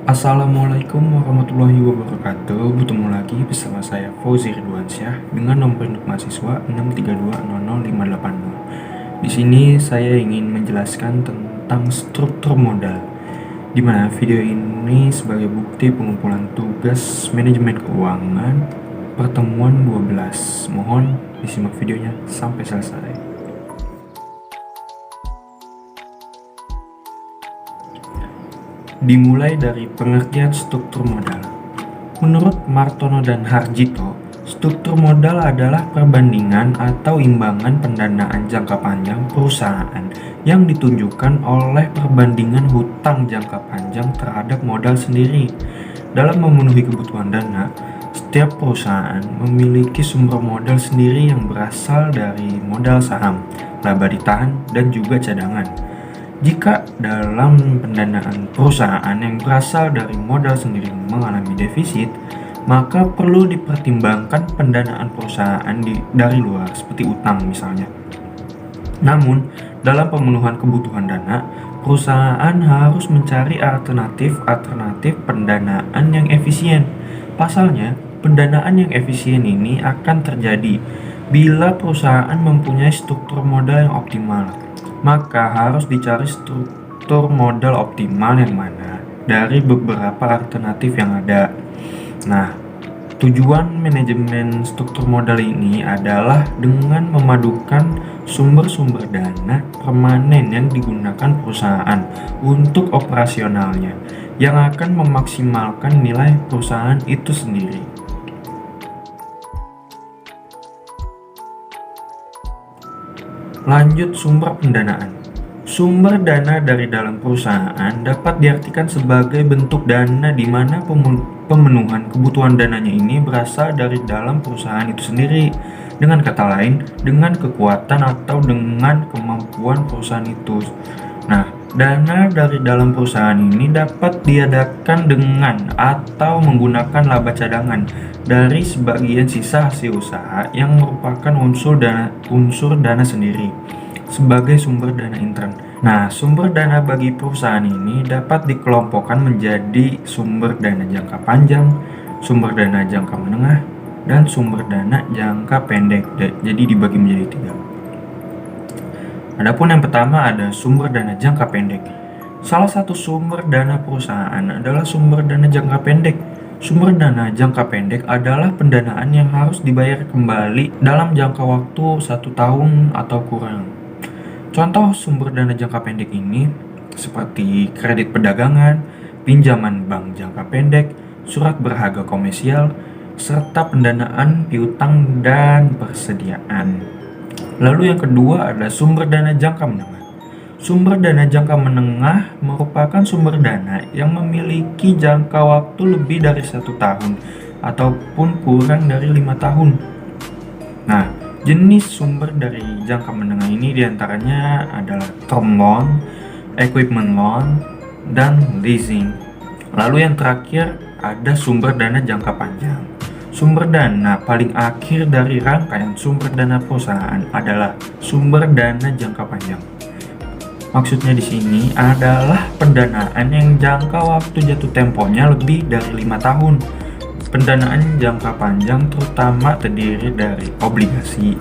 Assalamualaikum warahmatullahi wabarakatuh. Bertemu lagi bersama saya Fauzi Ridwansyah dengan nomor induk mahasiswa 632000580. Di sini saya ingin menjelaskan tentang struktur modal, di mana video ini sebagai bukti pengumpulan tugas manajemen keuangan pertemuan 12. Mohon disimak videonya sampai selesai. Dimulai dari pengertian struktur modal. Menurut Martono dan Harjito, struktur modal adalah perbandingan atau imbangan pendanaan jangka panjang perusahaan yang ditunjukkan oleh perbandingan hutang jangka panjang terhadap modal sendiri. Dalam memenuhi kebutuhan dana, setiap perusahaan memiliki sumber modal sendiri yang berasal dari modal saham, laba ditahan, dan juga cadangan. Jika dalam pendanaan perusahaan yang berasal dari modal sendiri mengalami defisit, maka perlu dipertimbangkan pendanaan perusahaan dari luar, seperti utang misalnya. Namun, dalam pemenuhan kebutuhan dana, perusahaan harus mencari alternatif pendanaan yang efisien. Pasalnya, pendanaan yang efisien ini akan terjadi bila perusahaan mempunyai struktur modal yang optimal. Maka harus dicari struktur modal optimal yang mana dari beberapa alternatif yang ada. Nah, tujuan manajemen struktur modal ini adalah dengan memadukan sumber-sumber dana permanen yang digunakan perusahaan untuk operasionalnya, yang akan memaksimalkan nilai perusahaan itu sendiri. Lanjut, sumber pendanaan. Sumber dana dari dalam perusahaan dapat diartikan sebagai bentuk dana di mana pemenuhan kebutuhan dananya ini berasal dari dalam perusahaan itu sendiri. Dengan kata lain, dengan kekuatan atau dengan kemampuan perusahaan itu. Nah, dana dari dalam perusahaan ini dapat diadakan dengan atau menggunakan laba cadangan dari sebagian sisa hasil usaha yang merupakan unsur dana sendiri sebagai sumber dana intern. Nah, sumber dana bagi perusahaan ini dapat dikelompokkan menjadi sumber dana jangka panjang, sumber dana jangka menengah, dan sumber dana jangka pendek. Jadi dibagi menjadi 3. Adapun yang pertama ada sumber dana jangka pendek. Salah satu sumber dana perusahaan adalah sumber dana jangka pendek. Sumber dana jangka pendek adalah pendanaan yang harus dibayar kembali dalam jangka waktu 1 tahun atau kurang. Contoh sumber dana jangka pendek ini seperti kredit perdagangan, pinjaman bank jangka pendek, surat berharga komersial, serta pendanaan piutang dan persediaan. Lalu yang kedua ada sumber dana jangka menengah. Sumber dana jangka menengah merupakan sumber dana yang memiliki jangka waktu lebih dari 1 tahun ataupun kurang dari 5 tahun. Nah, jenis sumber dari jangka menengah ini diantaranya adalah term loan, equipment loan, dan leasing. Lalu yang terakhir ada sumber dana jangka panjang. Sumber dana paling akhir dari rangkaian sumber dana perusahaan adalah sumber dana jangka panjang. Maksudnya di sini adalah pendanaan yang jangka waktu jatuh temponya lebih dari 5 tahun. Pendanaan jangka panjang terutama terdiri dari obligasi.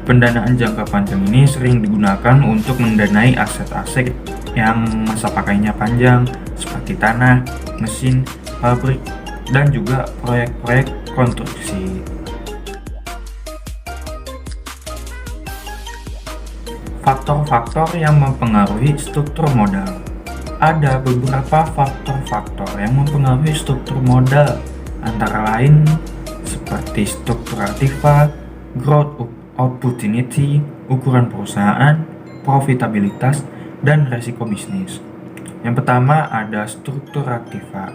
Pendanaan jangka panjang ini sering digunakan untuk mendanai aset-aset yang masa pakainya panjang seperti tanah, mesin, pabrik, dan juga proyek-proyek konstruksi. Faktor-faktor yang mempengaruhi struktur modal. Ada beberapa faktor-faktor yang mempengaruhi struktur modal, antara lain seperti struktur aktiva, growth opportunity, ukuran perusahaan, profitabilitas, dan resiko bisnis. Yang pertama ada struktur aktiva.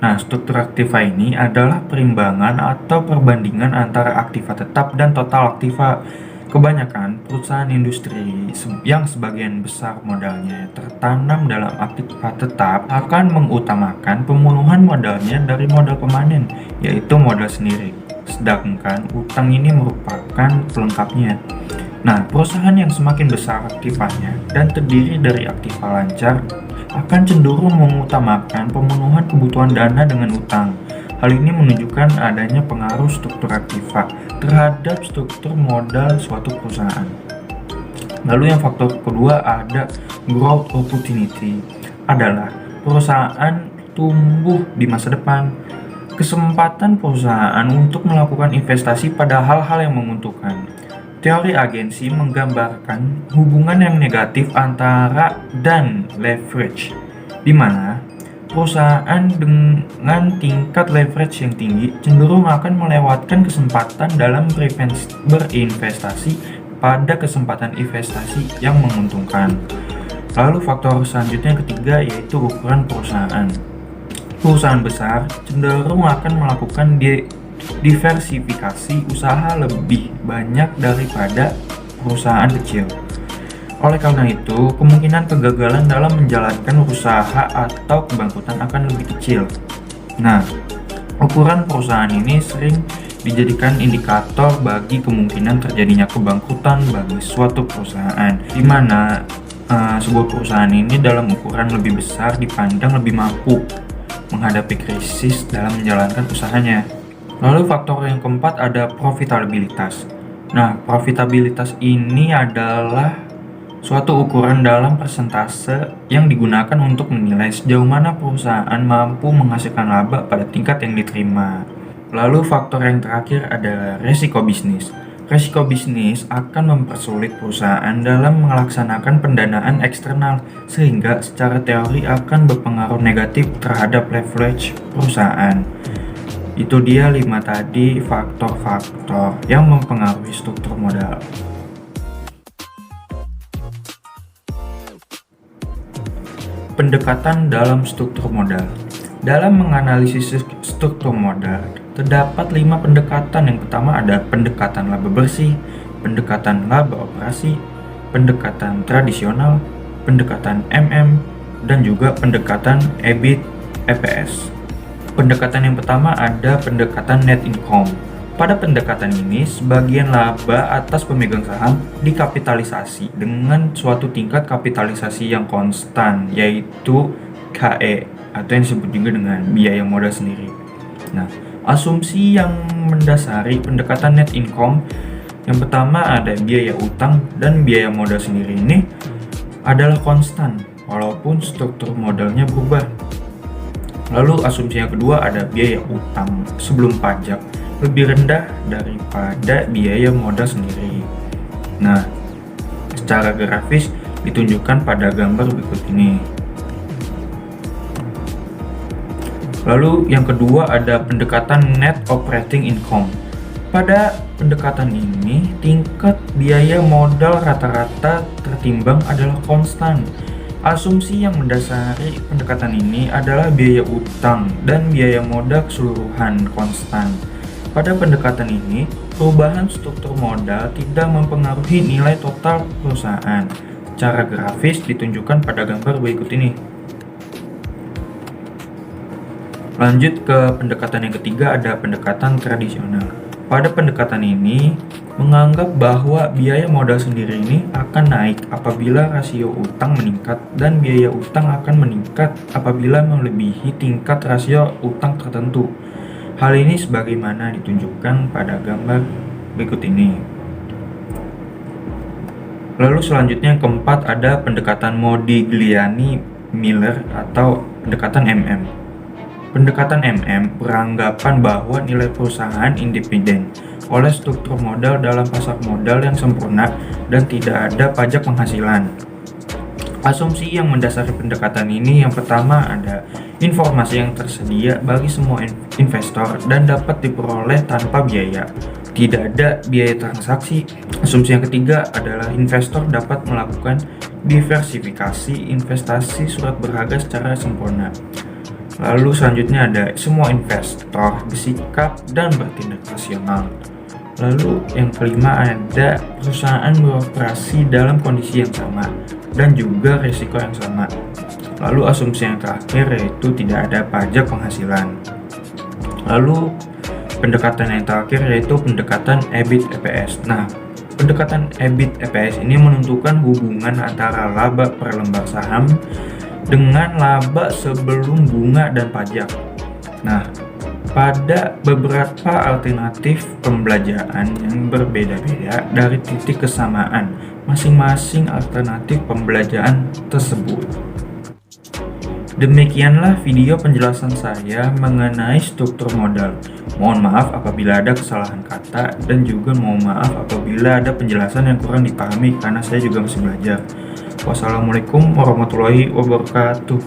Nah, struktur aktiva ini adalah perimbangan atau perbandingan antara aktiva tetap dan total aktiva. Kebanyakan perusahaan industri yang sebagian besar modalnya tertanam dalam aktiva tetap akan mengutamakan pemenuhan modalnya dari modal permanen, yaitu modal sendiri. Sedangkan utang ini merupakan pelengkapnya. Nah, perusahaan yang semakin besar aktivanya dan terdiri dari aktiva lancar akan cenderung mengutamakan pemenuhan kebutuhan dana dengan utang. Hal ini menunjukkan adanya pengaruh struktur aktiva terhadap struktur modal suatu perusahaan. Lalu yang faktor kedua ada growth opportunity, adalah perusahaan tumbuh di masa depan. Kesempatan perusahaan untuk melakukan investasi pada hal-hal yang menguntungkan. Teori agensi menggambarkan hubungan yang negatif antara dan leverage, di mana perusahaan dengan tingkat leverage yang tinggi cenderung akan melewatkan kesempatan dalam berinvestasi pada kesempatan investasi yang menguntungkan. Lalu faktor selanjutnya yang ketiga yaitu ukuran perusahaan. Perusahaan besar cenderung akan melakukan diversifikasi usaha lebih banyak daripada perusahaan kecil. Oleh karena itu, kemungkinan kegagalan dalam menjalankan usaha atau kebangkrutan akan lebih kecil. Nah, ukuran perusahaan ini sering dijadikan indikator bagi kemungkinan terjadinya kebangkrutan bagi suatu perusahaan, di mana sebuah perusahaan ini dalam ukuran lebih besar dipandang lebih mampu menghadapi krisis dalam menjalankan usahanya. Lalu faktor yang keempat ada profitabilitas. Nah, profitabilitas ini adalah suatu ukuran dalam persentase yang digunakan untuk menilai sejauh mana perusahaan mampu menghasilkan laba pada tingkat yang diterima. Lalu faktor yang terakhir adalah resiko bisnis. Resiko bisnis akan mempersulit perusahaan dalam melaksanakan pendanaan eksternal, sehingga secara teori akan berpengaruh negatif terhadap leverage perusahaan. Itu dia 5 tadi faktor-faktor yang mempengaruhi struktur modal. Pendekatan dalam struktur modal. Dalam menganalisis struktur modal, terdapat 5 pendekatan. Yang pertama ada pendekatan laba bersih, pendekatan laba operasi, pendekatan tradisional, pendekatan MM, dan juga pendekatan EBIT EPS. Pendekatan yang pertama ada pendekatan net income. Pada pendekatan ini, sebagian laba atas pemegang saham dikapitalisasi dengan suatu tingkat kapitalisasi yang konstan, yaitu KE, atau yang disebut juga dengan biaya modal sendiri. Nah, asumsi yang mendasari pendekatan net income yang pertama ada biaya utang dan biaya modal sendiri ini adalah konstan walaupun struktur modalnya berubah. Lalu asumsi yang kedua ada biaya utang sebelum pajak lebih rendah daripada biaya modal sendiri. Nah, secara grafis ditunjukkan pada gambar berikut ini. Lalu yang kedua ada pendekatan net operating income. Pada pendekatan ini, tingkat biaya modal rata-rata tertimbang adalah konstan. Asumsi yang mendasari pendekatan ini adalah biaya utang dan biaya modal keseluruhan konstan. Pada pendekatan ini, perubahan struktur modal tidak mempengaruhi nilai total perusahaan. Secara grafis ditunjukkan pada gambar berikut ini. Lanjut ke pendekatan yang ketiga ada pendekatan tradisional. Pada pendekatan ini menganggap bahwa biaya modal sendiri ini akan naik apabila rasio utang meningkat dan biaya utang akan meningkat apabila melebihi tingkat rasio utang tertentu. Hal ini sebagaimana ditunjukkan pada gambar berikut ini. Lalu selanjutnya yang keempat ada pendekatan Modigliani-Miller atau pendekatan MM. Pendekatan MM beranggapan bahwa nilai perusahaan independen oleh struktur modal dalam pasar modal yang sempurna dan tidak ada pajak penghasilan. Asumsi yang mendasari pendekatan ini yang pertama ada informasi yang tersedia bagi semua investor dan dapat diperoleh tanpa biaya. Tidak ada biaya transaksi. Asumsi yang ketiga adalah investor dapat melakukan diversifikasi investasi surat berharga secara sempurna. Lalu selanjutnya ada semua investor bersikap dan bertindak rasional. Lalu yang kelima ada perusahaan beroperasi dalam kondisi yang sama dan juga risiko yang sama. Lalu asumsi yang terakhir yaitu tidak ada pajak penghasilan. Lalu pendekatan yang terakhir yaitu pendekatan EBIT EPS. Nah, pendekatan EBIT EPS ini menentukan hubungan antara laba per lembar saham dengan laba sebelum bunga dan pajak. Nah, pada beberapa alternatif pembelajaran yang berbeda-beda dari titik kesamaan masing-masing alternatif pembelajaran tersebut. Demikianlah video penjelasan saya mengenai struktur modal. Mohon maaf apabila ada kesalahan kata dan juga mohon maaf apabila ada penjelasan yang kurang dipahami karena saya juga masih belajar. Wassalamualaikum warahmatullahi wabarakatuh.